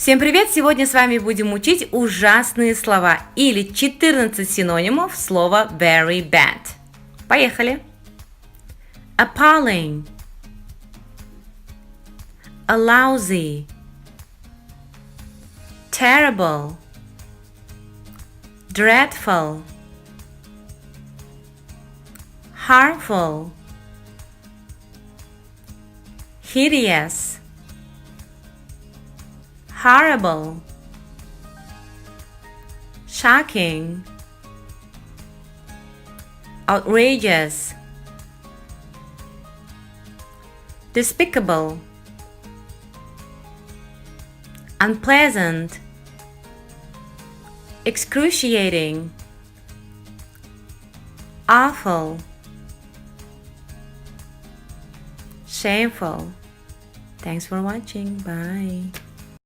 Всем привет! Сегодня с вами будем учить ужасные слова или 14 синонимов слова very bad. Поехали! Appalling, a lousy, terrible, dreadful, harmful, hideous, horrible, shocking, outrageous, despicable, unpleasant, excruciating, awful, shameful. Thanks for watching. Bye.